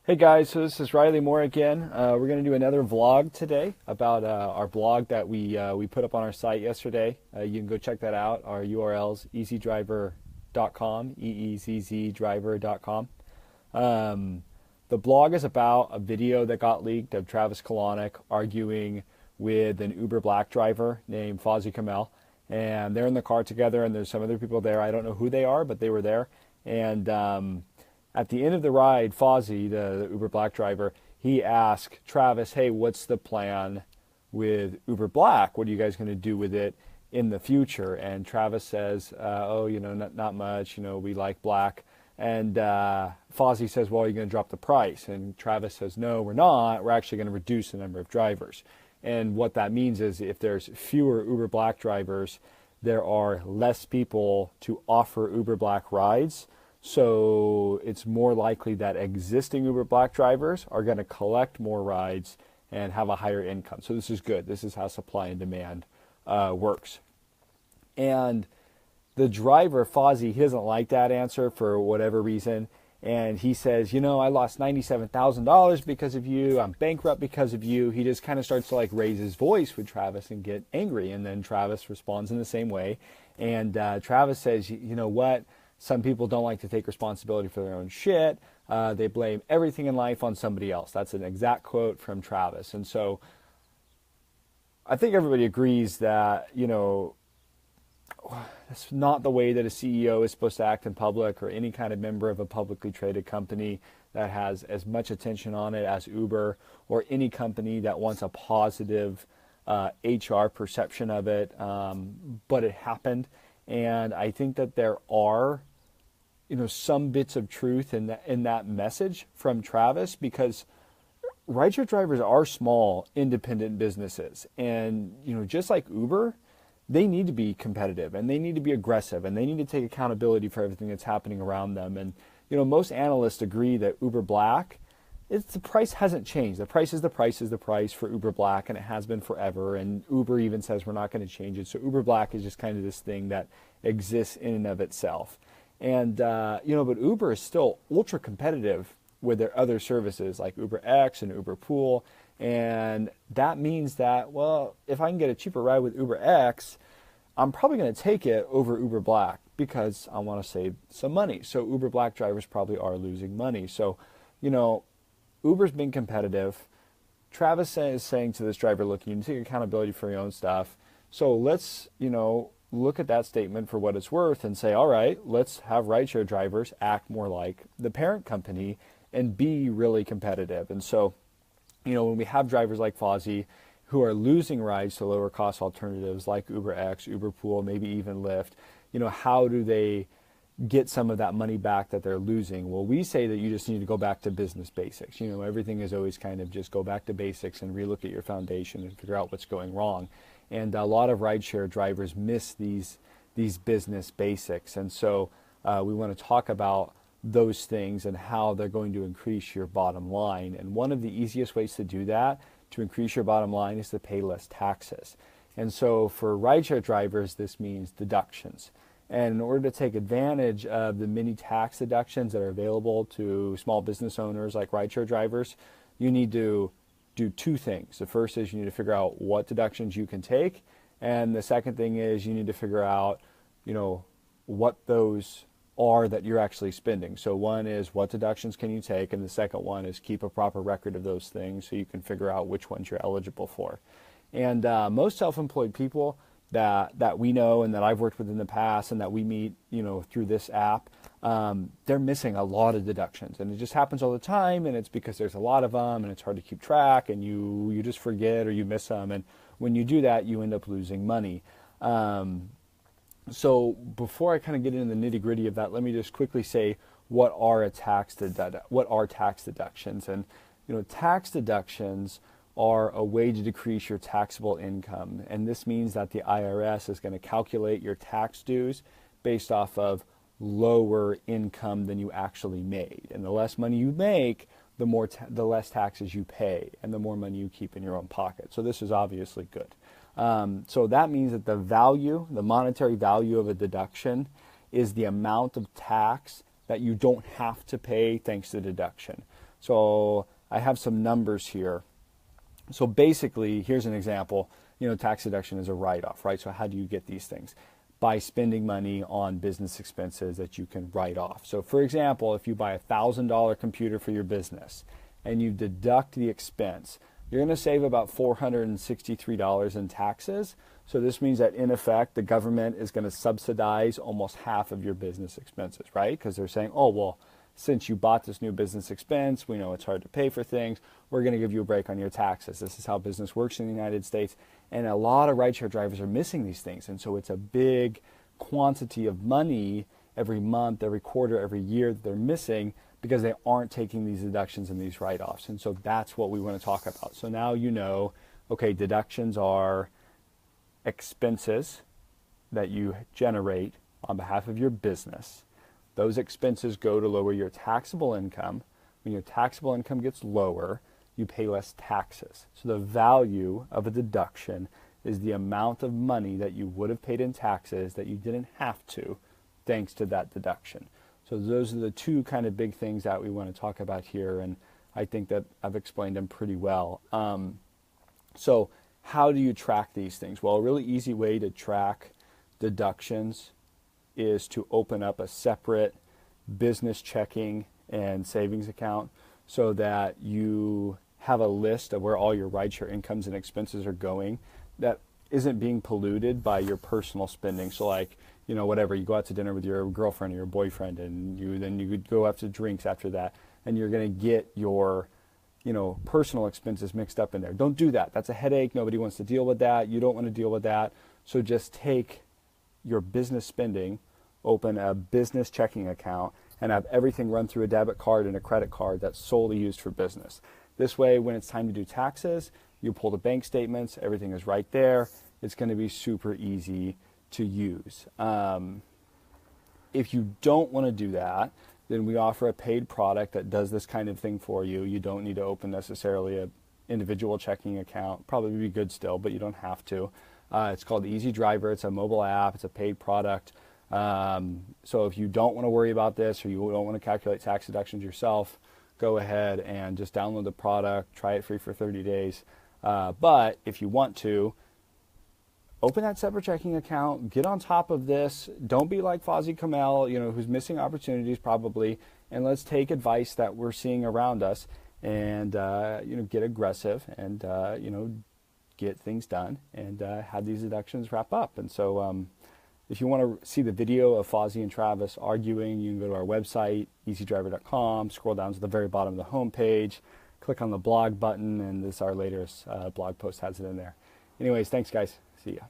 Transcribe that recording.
Hey guys, so this is Riley Moore again. We're going to do another vlog today about our blog that we put up on our site yesterday. You can go check that out. Our URL's eezzydriver.com, eezzydriver.com. The blog is about a video that got leaked of Travis Kalanick arguing with an Uber Black driver named Fawzi, and they're in the car together, and there's some other people there. I don't know who they are, but they were there, and at the end of the ride, Fawzi, the Uber Black driver, he asked Travis, hey, what's the plan with Uber Black? What are you guys going to do with it in the future? And Travis says, not much. We like Black. And Fawzi says, well, you're going to drop the price. And Travis says, no, we're not. We're actually going to reduce the number of drivers. And what that means is if there's fewer Uber Black drivers, there are less people to offer Uber Black rides. So it's more likely that existing Uber Black drivers are going to collect more rides and have a higher income. So this is good. This is how supply and demand works. And the driver, Fawzi, he doesn't like that answer for whatever reason. And he says, I lost $97,000 because of you. I'm bankrupt because of you. He just kind of starts to raise his voice with Travis and get angry. And then Travis responds in the same way. And Travis says, you know what? Some people don't like to take responsibility for their own shit. They blame everything in life on somebody else. That's an exact quote from Travis. And so I think everybody agrees that, that's not the way that a CEO is supposed to act in public, or any kind of member of a publicly traded company that has as much attention on it as Uber, or any company that wants a positive HR perception of it. But it happened. And I think that there are some bits of truth in that message from Travis, because rideshare drivers are small, independent businesses. And, just like Uber, they need to be competitive, and they need to be aggressive, and they need to take accountability for everything that's happening around them. And, most analysts agree that Uber Black, the price hasn't changed. The price is the price for Uber Black, and it has been forever. And Uber even says we're not going to change it. So Uber Black is just kind of this thing that exists in and of itself. And, but Uber is still ultra competitive with their other services like Uber X and Uber Pool. And that means that, well, if I can get a cheaper ride with Uber X, I'm probably going to take it over Uber Black because I want to save some money. So Uber Black drivers probably are losing money. So, Uber's been competitive. Travis is saying to this driver, look, you need to take accountability for your own stuff. So let's, look at that statement for what it's worth and say, all right, let's have rideshare drivers act more like the parent company and be really competitive. And so, when we have drivers like Fawzi who are losing rides to lower cost alternatives like Uber X, Uber Pool, maybe even Lyft, how do they get some of that money back that they're losing? Well, we say that you just need to go back to business basics. Everything is always kind of just go back to basics and relook at your foundation and figure out what's going wrong. And a lot of rideshare drivers miss these business basics. And so we want to talk about those things and how they're going to increase your bottom line. And one of the easiest ways to do that, to increase your bottom line, is to pay less taxes. And so for rideshare drivers, this means deductions. And in order to take advantage of the many tax deductions that are available to small business owners like rideshare drivers, you need to do two things. The first is you need to figure out what deductions you can take. And the second thing is you need to figure out, what those are that you're actually spending. So one is what deductions can you take? And the second one is keep a proper record of those things so you can figure out which ones you're eligible for. And most self-employed people that we know and that I've worked with in the past and that we meet, through this app, they're missing a lot of deductions. And it just happens all the time, and it's because there's a lot of them, and it's hard to keep track, and you just forget or you miss them. And when you do that, you end up losing money. So before I kind of get into the nitty-gritty of that, let me just quickly say what are tax deductions. And, tax deductions are a way to decrease your taxable income. And this means that the IRS is going to calculate your tax dues based off of lower income than you actually made. And the less money you make, the less taxes you pay, and the more money you keep in your own pocket. So this is obviously good. So that means that the monetary value of a deduction is the amount of tax that you don't have to pay thanks to deduction. So I have some numbers here. So basically, here's an example. Tax deduction is a write-off, right? So how do you get these things? By spending money on business expenses that you can write off. So for example, if you buy a $1,000 computer for your business and you deduct the expense, you're going to save about $463 in taxes. So this means that in effect, the government is going to subsidize almost half of your business expenses, right? Because they're saying, oh, well, since you bought this new business expense, we know it's hard to pay for things, we're going to give you a break on your taxes. This is how business works in the United States. And a lot of rideshare drivers are missing these things. And so it's a big quantity of money every month, every quarter, every year that they're missing because they aren't taking these deductions and these write-offs. And so that's what we want to talk about. So now okay, deductions are expenses that you generate on behalf of your business. Those expenses go to lower your taxable income. When your taxable income gets lower, you pay less taxes. So the value of a deduction is the amount of money that you would have paid in taxes that you didn't have to, thanks to that deduction. So those are the two kind of big things that we want to talk about here, and I think that I've explained them pretty well. So how do you track these things? Well, a really easy way to track deductions is to open up a separate business checking and savings account so that you have a list of where all your rideshare incomes and expenses are going that isn't being polluted by your personal spending. So like, whatever, you go out to dinner with your girlfriend or your boyfriend, and you could go out to drinks after that, and you're going to get your personal expenses mixed up in there. Don't do that. That's a headache. Nobody wants to deal with that. You don't want to deal with that. So just take your business spending, open a business checking account, and have everything run through a debit card and a credit card that's solely used for business. This way, when it's time to do taxes, you pull the bank statements, everything is right there. It's going to be super easy to use. If you don't want to do that, then we offer a paid product that does this kind of thing for you. You don't need to open necessarily an individual checking account. Probably be good still, but you don't have to. It's called Easy Driver. It's a mobile app. It's a paid product. So if you don't want to worry about this, or you don't want to calculate tax deductions yourself, go ahead and just download the product, try it free for 30 days. But if you want to, open that separate checking account, get on top of this. Don't be like Fawzi Kamel, who's missing opportunities probably, and let's take advice that we're seeing around us and, get aggressive and, get things done and have these deductions wrap up. And so if you want to see the video of Fawzi and Travis arguing, you can go to our website, easydriver.com, scroll down to the very bottom of the homepage, click on the blog button, and this our latest blog post has it in there. Anyways, thanks guys. See ya.